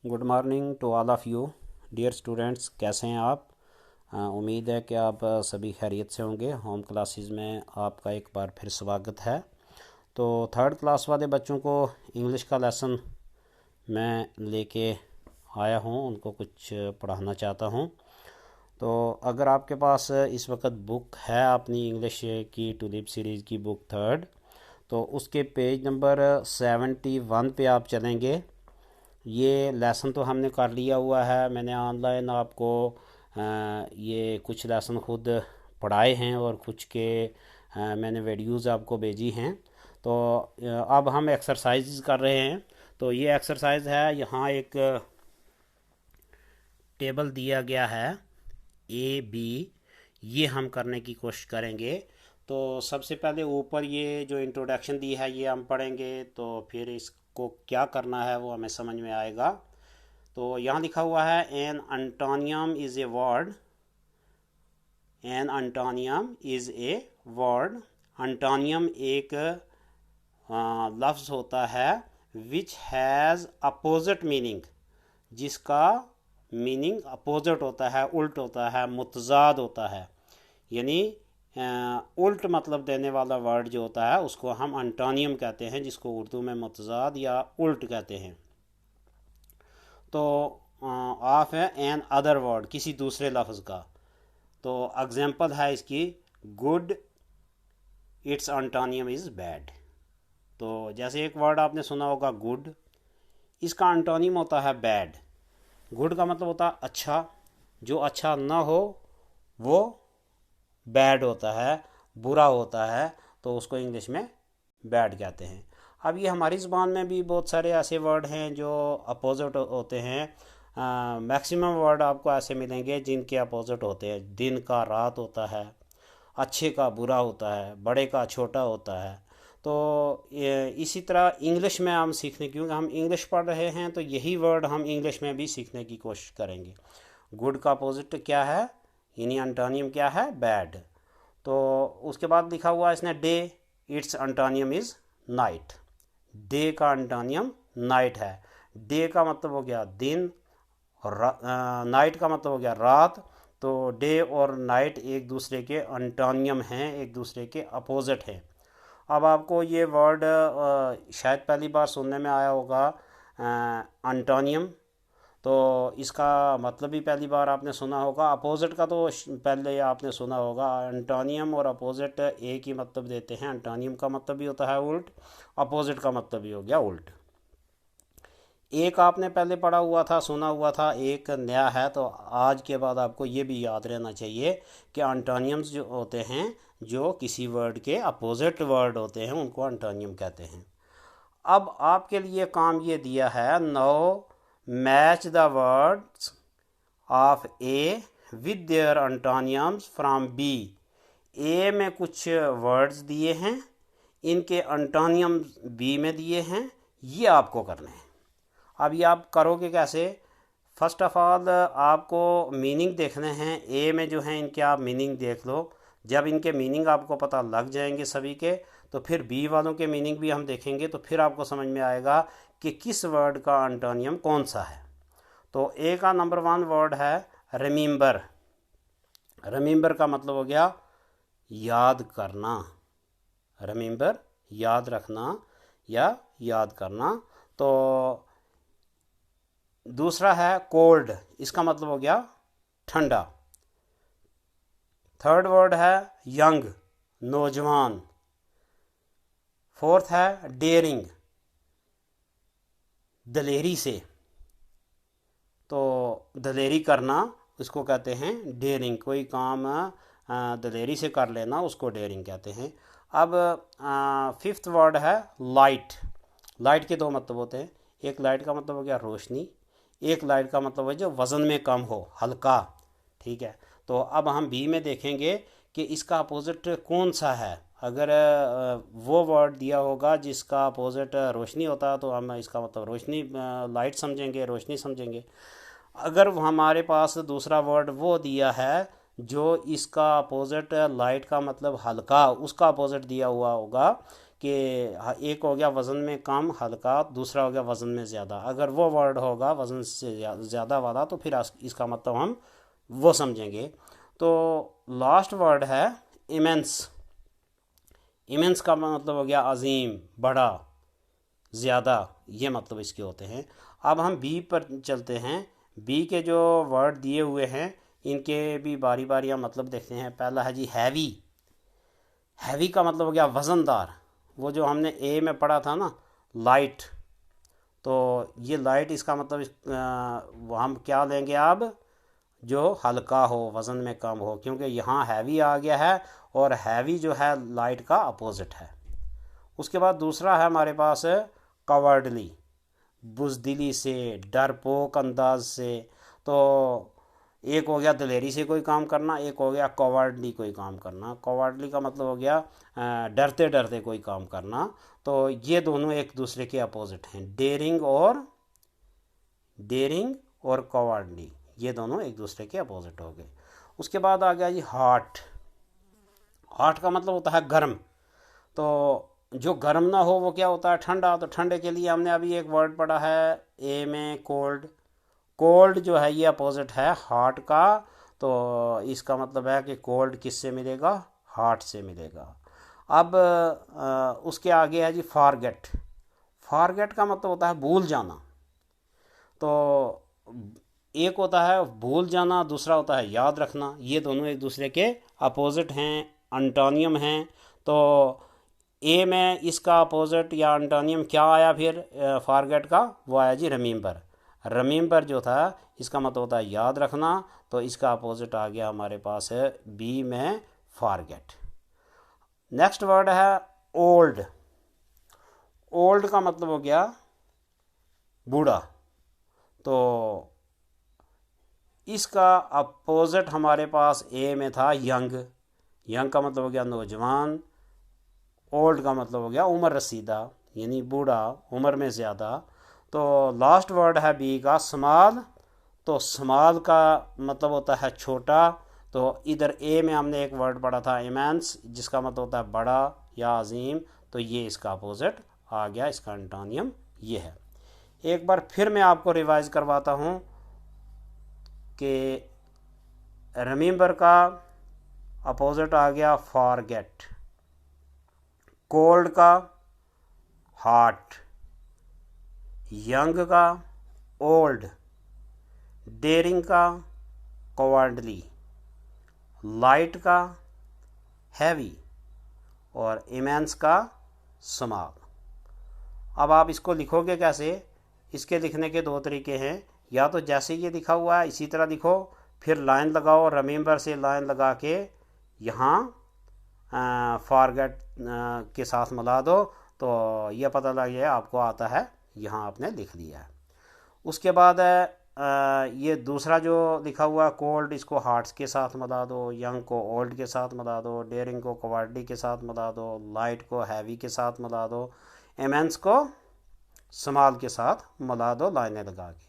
Good morning to all of you dear students. कैसे हैं आप? उम्मीद है कि आप सभी खैरियत से होंगे। होम क्लासेस में आपका एक बार फिर स्वागत है। तो थर्ड क्लास वाले बच्चों को इंग्लिश का लेसन मैं लेके आया हूँ, उनको कुछ पढ़ाना चाहता हूँ। तो अगर आपके पास इस वक्त बुक है अपनी इंग्लिश की टूलिप सीरीज़ की बुक थर्ड, तो उसके पेज नंबर 71 पे आप चलेंगे। ये लेसन तो हमने कर लिया हुआ है, मैंने ऑनलाइन आपको ये कुछ लेसन खुद पढ़ाए हैं और कुछ के मैंने वीडियोज़ आपको भेजी हैं। तो अब हम एक्सरसाइज कर रहे हैं। तो ये एक्सरसाइज है, यहाँ एक टेबल दिया गया है ए बी, ये हम करने की कोशिश करेंगे। तो सबसे पहले ऊपर ये जो इंट्रोडक्शन दी है ये हम पढ़ेंगे, तो फिर इसको क्या करना है वो हमें समझ में आएगा। तो यहाँ लिखा हुआ है an antonym is a word. An antonym is a word. Antonym एक लफ्ज़ होता है विच हैज़ अपोजिट मीनिंग, जिसका मीनिंग अपोजिट होता है, उल्ट होता है, मुतजाद होता है। यानी उल्ट मतलब देने वाला वर्ड जो होता है उसको हम अंटोनियम कहते हैं, जिसको उर्दू में मुतजाद या उल्ट कहते हैं। तो ऑफ है एन अदर वर्ड, किसी दूसरे लफ्ज़ का। तो एग्जांपल है इसकी good, it's antonym is bad. तो जैसे एक वर्ड आपने सुना होगा गुड, इसका अंटोनियम होता है बैड। गुड का मतलब होता है अच्छा, जो अच्छा ना हो वो बैड होता है, बुरा होता है, तो उसको इंग्लिश में बैड कहते हैं। अब ये हमारी ज़बान में भी बहुत सारे ऐसे वर्ड हैं जो अपोजिट होते हैं। मैक्सिमम वर्ड आपको ऐसे मिलेंगे जिनके अपोजिट होते हैं। दिन का रात होता है, अच्छे का बुरा होता है, बड़े का छोटा होता है। तो इसी तरह इंग्लिश में हम सीखने, क्योंकि हम इंग्लिश पढ़ रहे हैं तो यही वर्ड हम इंग्लिश में भी सीखने की कोशिश करेंगे। गुड का अपोजिट क्या है, यानी अंटोनियम क्या है, बैड। तो उसके बाद लिखा हुआ है इसने day, its antonym is night. Day का अंटोनियम नाइट है। डे का मतलब हो गया दिन और नाइट का मतलब हो गया रात। तो डे और नाइट एक दूसरे के अंटोनियम हैं, एक दूसरे के अपोजिट हैं। अब आपको ये वर्ड शायद पहली बार सुनने में आया होगा, अंटोनियम। तो इसका मतलब भी पहली बार आपने सुना होगा। अपोजिट का तो पहले आपने सुना होगा। अंटोनियम और अपोजिट एक ही मतलब देते हैं। अंटोनियम का मतलब भी होता है उल्ट, अपोजिट का मतलब भी हो गया उल्ट। एक आपने पहले पढ़ा हुआ था, सुना हुआ था, एक नया है। तो आज के बाद आपको ये भी याद रहना चाहिए कि अंटोनियम्स जो होते हैं, जो किसी वर्ड के अपोजिट वर्ड होते हैं, उनको अंटोनियम कहते हैं। अब आपके लिए काम ये दिया है, now match the words of A with their antonyms from B. A में कुछ वर्ड्स दिए हैं, इनके अंटोनियम बी में दिए हैं, ये आपको करने हैं। अब ये आप करोगे कैसे? फर्स्ट ऑफ ऑल आपको मीनिंग देखने हैं। ए में जो है इनके आप मीनिंग देख लो। जब इनके मीनिंग आपको पता लग जाएंगे सभी के, तो फिर बी वालों के मीनिंग भी हम देखेंगे, तो फिर आपको समझ में आएगा कि किस वर्ड का अंटोनियम कौन सा है। तो ए का नंबर 1 वर्ड है रिमेंबर। रिमेंबर का मतलब हो गया याद करना। रिमेंबर याद रखना या याद करना। तो दूसरा है कोल्ड, इसका मतलब हो गया ठंडा। थर्ड वर्ड है यंग, नौजवान। फोर्थ है डेयरिंग, दलेरी से। तो दलेरी करना उसको कहते हैं डेयरिंग। कोई काम दलेरी से कर लेना उसको डेयरिंग कहते हैं। अब फिफ्थ वर्ड है लाइट। लाइट के दो मतलब होते हैं। एक लाइट का मतलब हो गया रोशनी, एक लाइट का मतलब है जो वज़न में कम हो, हल्का। ठीक है। तो अब हम बी में देखेंगे कि इसका अपोजिट कौन सा है। अगर वो वर्ड दिया होगा जिसका अपोजिट रोशनी होता है तो हम इसका मतलब रोशनी, लाइट समझेंगे, रोशनी समझेंगे। अगर हमारे पास दूसरा वर्ड वो दिया है जो इसका अपोजिट लाइट का मतलब हल्का, उसका अपोजिट दिया हुआ होगा कि एक हो गया वज़न में कम हल्का, दूसरा हो गया वज़न में ज़्यादा। अगर वो वर्ड होगा वज़न से ज़्यादा वाला तो फिर इसका मतलब हम वो समझेंगे। तो लास्ट वर्ड है इमेंस। इमेंस का मतलब हो गया अजीम, बड़ा, ज़्यादा, ये मतलब इसके होते हैं। अब हम बी पर चलते हैं। बी के जो वर्ड दिए हुए हैं इनके भी बारी बारी हम मतलब देखते हैं। पहला है जी हैवी। हैवी का मतलब हो गया वज़नदार। वो जो हमने ए में पढ़ा था ना, लाइट, तो ये लाइट इसका मतलब हम क्या लेंगे अब, जो हल्का हो, वज़न में कम हो, क्योंकि यहाँ हैवी आ गया है और हैवी जो है लाइट का अपोजिट है। उसके बाद दूसरा है हमारे पास कवर्डली, बुज़दिली से, डरपोक अंदाज से। तो एक हो गया दिलेरी से कोई काम करना, एक हो गया कवर्डली कोई काम करना। कवर्डली का मतलब हो गया डरते डरते कोई काम करना। तो ये दोनों एक दूसरे के अपोजिट हैं, डेयरिंग और कवर्डली, ये दोनों एक दूसरे के अपोजिट हो गए। उसके बाद आ गया जी हॉट। हॉट का मतलब होता है गर्म। तो जो गर्म ना हो वो क्या होता है, ठंडा। तो ठंडे के लिए हमने अभी एक वर्ड पढ़ा है ए में, कोल्ड। कोल्ड जो है ये अपोजिट है हॉट का। तो इसका मतलब है कि कोल्ड किससे मिलेगा, हॉट से मिलेगा। अब उसके आगे है जी फॉरगेट। फॉरगेट का मतलब होता है भूल जाना। तो एक होता है भूल जाना, दूसरा होता है याद रखना। ये दोनों एक दूसरे के अपोजिट हैं, अंटोनियम हैं। तो ए में इसका अपोजिट या अंटोनियम क्या आया फिर फॉरगेट का, वो आया जी रिमेंबर। रिमेंबर जो था इसका मतलब होता है याद रखना। तो इसका अपोजिट आ गया हमारे पास है बी में फॉरगेट। नेक्स्ट वर्ड है ओल्ड। ओल्ड का मतलब हो गया बूढ़ा। तो इसका अपोजिट हमारे पास ए में था यंग। यंग का मतलब हो गया नौजवान। ओल्ड का मतलब हो गया उम्र रसीदा, यानी बूढ़ा, उम्र में ज़्यादा। तो लास्ट वर्ड है बी का स्मॉल। तो स्मॉल का मतलब होता है छोटा। तो इधर ए में हमने एक वर्ड पढ़ा था इमेंस, जिसका मतलब होता है बड़ा या अजीम। तो ये इसका अपोजिट आ गया, इसका एंटोनियम ये है। एक बार फिर मैं आपको रिवाइज करवाता हूँ कि रिमेंबर का अपोजिट आ गया फॉरगेट, कोल्ड का हॉट, यंग का ओल्ड, डेयरिंग का कवर्डली, लाइट का हैवी और इमेंस का स्मॉल। अब आप इसको लिखोगे कैसे, इसके लिखने के दो तरीके हैं। या तो जैसे ये लिखा हुआ है इसी तरह लिखो, फिर लाइन लगाओ, रिमेंबर से लाइन लगा के यहाँ फॉरगेट के साथ मिला दो, तो यह पता लग जाए आपको आता है, यहाँ आपने लिख दिया है। उसके बाद ये दूसरा जो लिखा हुआ कोल्ड, इसको हार्ट्स के साथ मिला दो, यंग को ओल्ड के साथ मिला दो, डेयरिंग को कवर्डली के साथ मिला दो, लाइट को हैवी के साथ मिला दो, इमेंस को स्मॉल के साथ मिला दो लाइनें लगा के।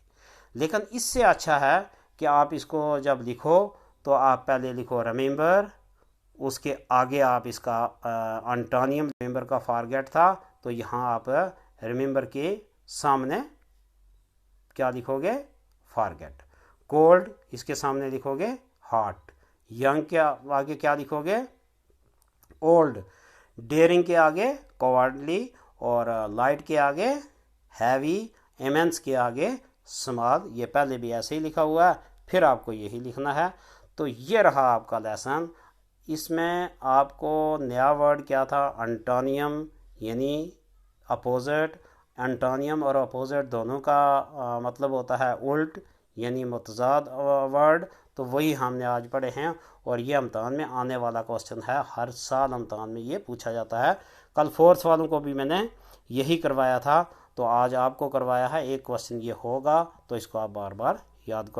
लेकिन इससे अच्छा है कि आप इसको जब लिखो तो आप पहले लिखो रिमेंबर, उसके आगे आप इसका अंटोनियम, रिमेंबर का फॉरगेट था, तो यहाँ आप रिमेंबर के सामने क्या लिखोगे, फॉरगेट। कोल्ड इसके सामने लिखोगे हॉट। यंग के आगे क्या लिखोगे, ओल्ड। डेयरिंग के आगे कवर्डली और लाइट के आगे हैवी, इमेंस के आगे स्मॉल। ये पहले भी ऐसे ही लिखा हुआ है, फिर आपको यही लिखना है। तो ये रहा आपका लेसन। इसमें आपको नया वर्ड क्या था, अंटोनियम, यानी अपोजिट। एंटोनियम और अपोजिट दोनों का मतलब होता है उल्ट, यानी मुतजाद वर्ड। तो वही हमने आज पढ़े हैं और ये इम्तहान में आने वाला क्वेश्चन है। हर साल इम्तहान में ये पूछा जाता है। कल फोर्थ वालों को भी मैंने यही करवाया था, तो आज आपको करवाया है। एक क्वेश्चन ये होगा, तो इसको आप बार बार याद करो।